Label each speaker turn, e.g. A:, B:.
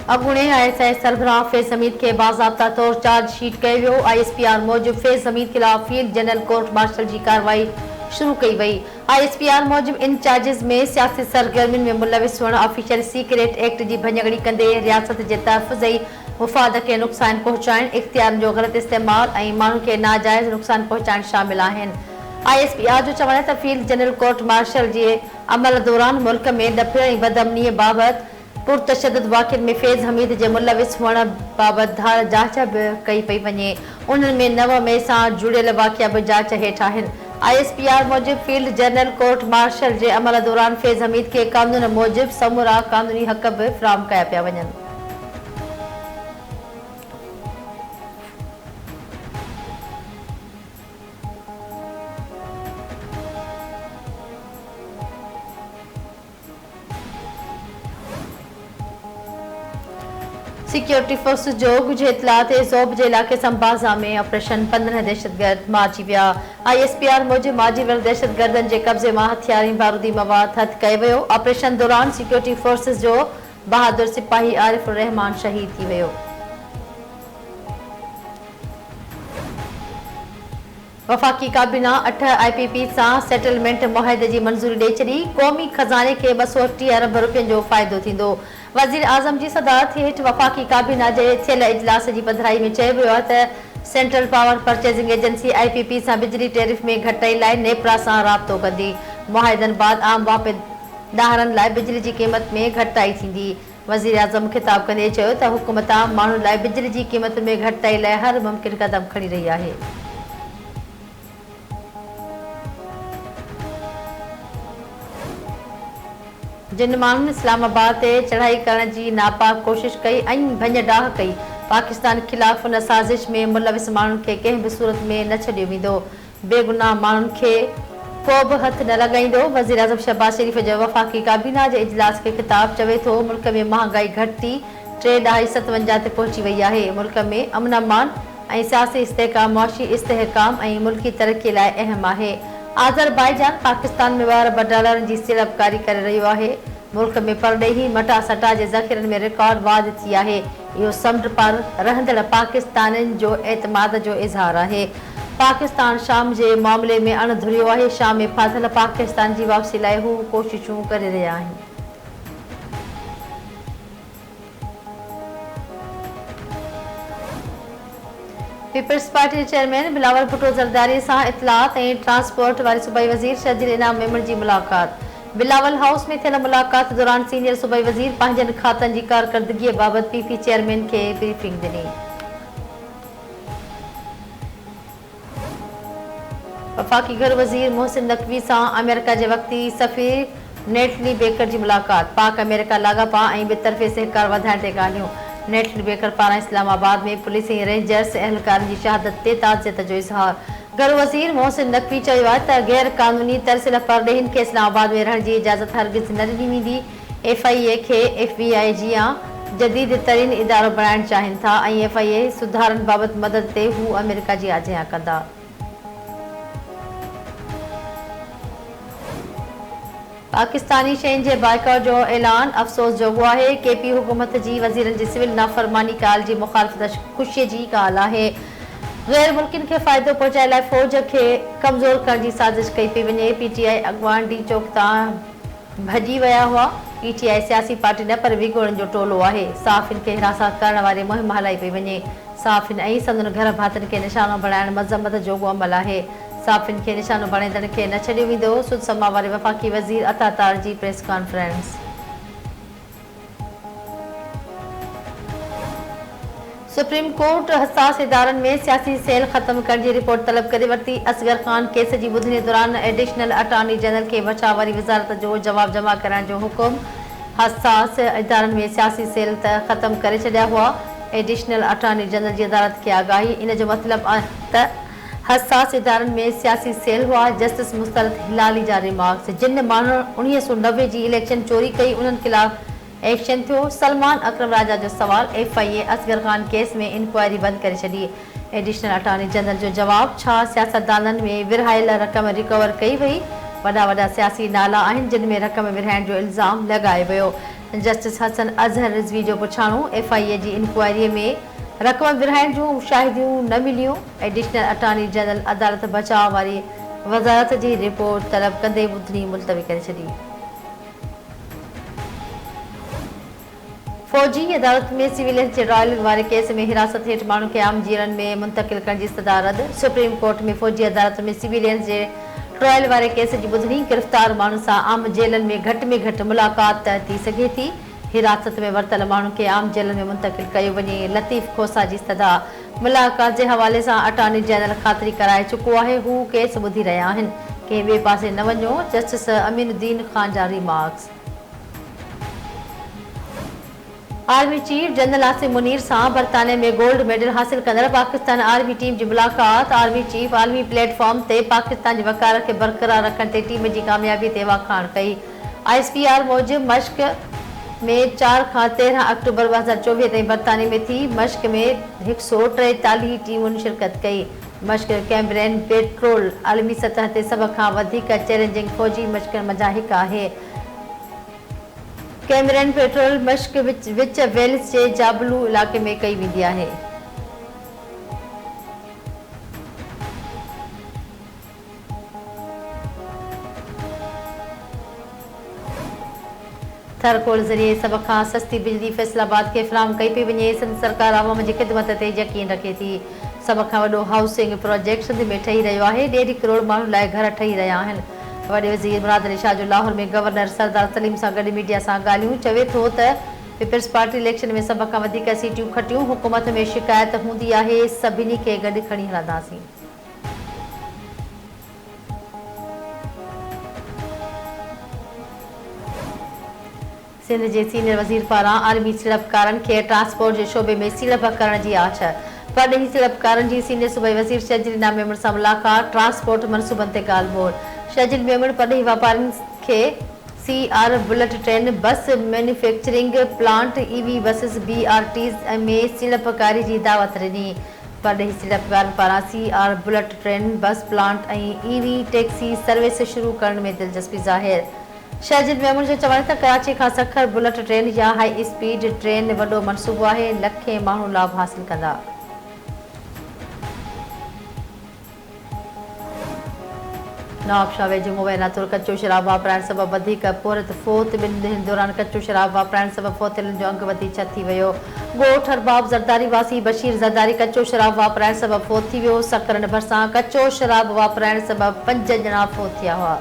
A: अॻूणे ISI सरबराह फैज़ हमीद खे बाज़ाब्ता तौर चार्ज शीट कयो वियो। ISPR मूजिब फैज़ हमीद ख़िलाफ़ फील्ड जनरल कोर्ट मार्शल जी कार्रवाई शुरू कई वई। ISPR मूजिब इन चार्जिस में सियासी सरगर्मियुनि में मुलविस हुअण, ऑफिशियल सीक्रेट एक्ट जी भञगड़ी कंदे रियासत जे तहफ़्फ़ुज़ मुफ़ाद खे नुक़सान पहुचाइण, इख़्तियारनि जो ग़लत इस्तेमाल ऐं माण्हुनि खे नाजाइज़ नुक़सान पहुचाइण शामिल आहिनि। ISPR जो चवण आहे त फील्ड जनरल कोर्ट मार्शल जे अमल दौरान मुल्क में ॾपण ऐं बदअमनीअ बाबति पुरतशद्दुद वाक़िअनि में फैज़ हमीद जे मुलविस हुअण बाबति जांच बि कई पई वञे। उन्हनि में 9 मई सां जुड़ियल वाक़िआ बि जांच हेठि आहिनि। ISPR मूजिब फील्ड जनरल कोर्ट मार्शल जे अमल दौरान फैज़ हमीद खे क़ानून मूजिब समूरा क़ानूनी हक़ बि फ़राहम कया पिया वञनि। सिक्योरिटी फोर्स जो गुझे इतला ते ज़ोब जे इलाक़े संबाज़ा में ऑपरेशन 15 दहशतगर्द मारिजी विया। ISPR मूजिब मारिजी वियल दहशतगर्दनि जे कब्ज़े मां हथियार ऐं बारूदी मवाद हथ कयो वियो। ऑपरेशन दौरान सिक्योरिटी फोर्सिस जो बहादुर सिपाही आरिफ रहमान शहीद थी वियो। वफ़ाक़ी काबीना 8 IPP सां सेटलमेंट मुआहदे जी मंज़ूरी ॾेई छॾी। क़ौमी ख़ज़ाने खे 230 अरब रुपयनि जो फ़ाइदो थींदो। वज़ीर आज़म जी सदारत हेठि वफ़ाक़ी काबीना जे थियल इजलास जी पधिराई में चयो वियो आहे त central power purchasing agency IPP सां बिजली टैरिफ में घटाई लाइ नेपरा सां राब्तो कंदी। मुआहदनि बाद आम वापदारनि लाइ बिजली जी क़ीमत में घटाई थींदी। वज़ीर आज़म ख़िताब कंदे चयो त हुकूमत आम माण्हुनि लाइ बिजली जी क़ीमत में घटाई लाइ हर मुमकिन क़दम खणी रही आहे। जिन माण्हुनि इस्लामाबाद ते चढ़ाई करण जी नापाक कोशिश कई ऐं भञ डाह कई, पाकिस्तान ख़िलाफ़ उन साज़िश में मुलविस माण्हुनि खे कंहिं बि सूरत में न छॾियो वेंदो। बेगुनाह माण्हुनि खे को बि हथ न लॻाईंदो। वज़ीर आज़म शहबाज शरीफ़ जो वफ़ाक़ी काबीना जे इजलास खे ख़िताब चवे थो मुल्क में महांगाई घटि थी 3.57 ते पहुची वई आहे। मुल्क में अमन अमान ऐं सियासी इस्तेहकाम मुआशी इस्तेहकाम ऐं मुल्की तरक़ीअ लाइ अहम आहे। आज़रबाईजान पाकिस्तान में $2 अरब जी सीड़पकारी करे रहियो आहे। मुल्क में परॾेही मटा सटा जे ज़ख़ीरनि में रिकॉर्ड वाधि थी आहे। इहो समुंड पार रहंदड़ पाकिस्तानियुनि जो एतमाद जो इज़हार आहे। पाकिस्तान शाम जे मामले में अणधुरियो आहे। शाम में फाथल पाकिस्तान जी वापसी लाइ हू कोशिशूं करे रहिया आहिनि। People's Party chairman Bilawal Bhutto Zardari सां इतलात ऐं ट्रांसपोर्ट वारे सूबाई वज़ीर शर्जील इनाम मेमण जी मुलाक़ात। बिलावल हाउस में थियल मुलाक़ात दौरान सीनियर सूबाई वज़ीर पंहिंजनि खातनि जी कारकर्दगीअ बाबति PP चेयरमैन खे ब्रीफिंग ॾिनी। वफ़ाक़ी घर वज़ीर मोहसिन नक़वी सां अमेरिका जे वक़्ती सफ़ीर नेटली बेकर जी मुलाक़ात। पाक अमेरिका लाॻापा ऐं ॿितरफ़े सहकार वधाइण ते ॻाल्हियूं। नेटली बेकर पारां इस्लामाबाद में पुलिस ऐं रेंजर्स एहलकारनि जी शहादत ते ताज़ियत जो इज़हार। घर वज़ीर मोहसिन नक़वी चयो आहे त गैर क़ानूनी तरसिल परॾेहिनि खे इस्लामाबाद में रहण जी इजाज़त हरगिज़ न ॾिनी वेंदी। FIA खे FBI जियां जदीद तरीन इदारो बणाइण चाहिनि था ऐं FIA सुधारनि बाबति मदद ते हू अमेरिका जी आजियां कंदा। पाकिस्तानी शयुनि जे बाइकॉट जो ऐलान अफ़सोस जोॻो आहे। KP हुकूमत जी वज़ीरनि जी सिविल नाफ़रमानी ॻाल्हि जी मुख़ालिफ़त ख़ुशीअ जी ॻाल्हि आहे। ग़ैर मुल्कियुनि खे फ़ाइदो पहुचाइण लाइ फ़ौज खे कमज़ोर करण जी साज़िश कई पई वञे। PTI अॻवान डी चौक तां भॼी विया हुआ। PTI सियासी पार्टी न पर विगोड़नि जो टोलो आहे। साफ़िन खे हिरासत करण वारी मुहिम हलाई पई वञे। साफ़िन ऐं संदनि घर भातियुनि खे निशानो बणाइण मज़म्मत जोॻो अमल आहे। साफ़िन खे निशानो बणाईंदड़ खे न छॾियो वेंदो। सुद समा वारे वफ़ाक़ी वज़ीर अता तार जी प्रेस कॉन्फ्रेंस। सुप्रीम कोर्ट हसास इदारनि में सियासी सेल ख़त्म करण जी रिपोर्ट तलब करे वरिती। असगर ख़ान केस जी ॿुधणी दौरान एडिशनल अटॉर्नी जनरल खे बचाव वारी वज़ारत जो जवाब जमा कराइण जो हुकुम। हसास इदारनि में सियासी सेल त ख़त्म करे छॾिया हुआ। एडिशनल अटॉर्नी जनरल जी अदालत खे आगाही। इन जो मतिलबु आहे त हसास इदारनि में सियासी सेल हुआ। जस्टिस मुस्तरद हिलाली जा रिमार्क्स। जिन माण्हू 1990 जी इलेक्शन चोरी कई उन्हनि ख़िलाफ़ एक्शन थियो। सलमान अकरम राजा जो सवाल। FIA असगर ख़ान केस में इंक्वायरी बंदि करे छॾी। एडिशनल अटॉर्नी जनरल जो जवाब। छा सियासतदाननि में विरहायल रक़म रिकवर कई वई? वॾा वॾा सियासी नाला आहिनि जिन में रक़म विरहाइण जो इल्ज़ाम लॻायो वियो। जस्टिस हसन अज़हर रिज़वी जो पुछाणो FIA जी इंक्वायरी में रक़म विरहाइण जूं शाहिदियूं न मिलियूं। एडिशनल अटॉर्नी जनरल अदालत बचाव वारी वज़ारत जी रिपोर्ट तलब कंदे ॿुधणी मुलतवी करे छॾी। फौजी अदालत में सिविलियंस जे ट्रायल वारे केस में हिरासत हेठि माण्हुनि खे आम जेलनि में मुंतक़िल करण जी इस्तदा रद्द। सुप्रीम कोर्ट में फौजी अदालत में सिविलियंस जे ट्रायल वारे केस जी ॿुधणी। गिरफ़्तार माण्हुनि सां आम जेलनि में घटि में घटि मुलाक़ात थी सघे थी। हिरासत में वरितल माण्हुनि खे आम जेलनि में मुंतक़िल कयो वञे। लतीफ़ खोसा जी इस्तदा मुलाक़ात जे हवाले सां अटॉर्नी जनरल ख़ातिरी कराए चुको आहे। हू केस ॿुधी रहिया आहिनि, कंहिं ॿिए पासे न वञो। जस्टिस अमीनुद्दीन ख़ान जा remarks. Army chief general Asim Munir सां बरतानिया में गोल्ड मेडल हासिल कंदड़ पाकिस्तान आर्मी टीम जी मुलाक़ात। आर्मी चीफ आलमी प्लेटफॉर्म ते पाकिस्तान जी वकालत खे बरक़रार रखण ते टीम जी कामयाबी ते वाखाण कई। ISPR मूजिब मश्क में 4 खां 13 अक्टूबर 2024 ताईं बरतानिया में थी। मश्क में 143 टीमुनि शिरकत कई। मश्क कैमरन पेट्रोल आलमी सतह ते सभ खां वधीक चैलेंजिंग फौजी मश्कनि मंझां हिकु आहे। कैमरन पेट्रोल मश्क विच वेल्स जे जाबलू इलाक़े में कई वेंदी आहे। थरकोल ज़रिए सभ खां सस्ती बिजली फैसलाबाद खे फ़राहम कई पई वञे। सिंध सरकार आवाम जी ख़िदमत ते यकीन रखे थी। सभ खां वॾो हाउसिंग प्रोजेक्ट सिंध में ठही रहियो आहे। 1.5 करोड़ माण्हुनि लाइ घर ठही रहिया आहिनि। वॾे वज़ीर मुराद अली शाह जो लाहौर में गवर्नर सरदार सलीम सां गॾु मीडिया सां ॻाल्हियूं। चवे थो त पीपल्स पार्टी इलेक्शन में सभ खां वधीक सीटियूं खटियूं। हुकूमत में शिकायत हूंदी आहे, सभिनी खे गॾु खणी हलंदासीं। सिंध जे सीनियर वज़ीर पारां आलमी सीड़पकारनि खे ट्रांसपोर्ट जे शोबे में सीड़प करण जी आछ। परॾेही सीड़पकारनि जी सीनियर सूबाई वज़ीर शर्जील मेमण सां मुलाक़ात। ट्रांसपोर्ट मनसूबनि ते ॻाल्हि ॿोल। शर्जील मेमण परॾेही वापारियुनि खे CR bullet train bus manufacturing plant EV buses BRTs में सीड़पकारी जी दावत ॾिनी। परॾेही सीड़पकारनि पारां CR bullet train bus plant ऐं EV टैक्सी सर्विस शुरू करण में दिलचस्पी ज़ाहिर। शर्जील मेमण जो चवण त कराची खां सखर बुलेट ट्रेन या हाई स्पीड ट्रेन वॾो मनसूबो आहे। लखें माण्हू लाभ हासिल कंदा। नवाब शाह वेझो मुबैना तौरु कचो शराब वापराइण सबबि वधीक पोरत फ़ौत। 2 ॾींहनि दौरान कचो शराब वापराइण सबबि फ़ौतियलनि जो अंगु वधी 6 थी वियो। ॻोठ अरबाब ज़रदारी वासी बशीर ज़रदारी कचो शराब वापराइण सबबि फ़ौत थी वियो। सकरन भरिसां कचो शराब वापराइण सबबि 5 ॼणा फ़ौत थिया हुआ।